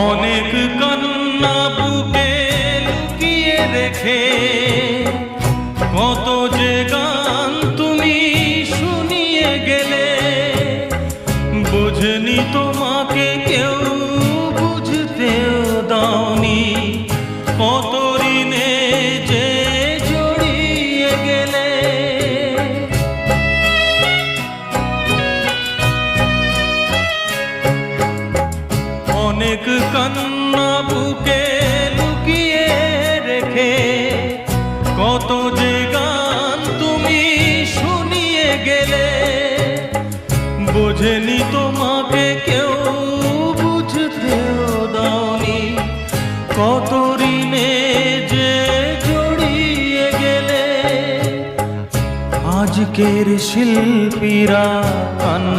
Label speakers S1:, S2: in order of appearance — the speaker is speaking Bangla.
S1: অনেক কান্না বুকে লুকিয়ে রেখে কত যে গান তুমি শুনিয়ে গেলে, বুঝনি তোমাকে কেউ বুঝতেও দাওনি, কত ঋণে যে জড়িয়ে গেলে। অনেক কান্না বুকে লুকিয়ে রেখে কত যে গান তুমি শুনিয়ে গেলে, বোঝেনি তোমাকে কেউ বুঝতেও দাওনি, কত ঋণে যে জড়িয়ে গেলে। আজকের শিল্পীরা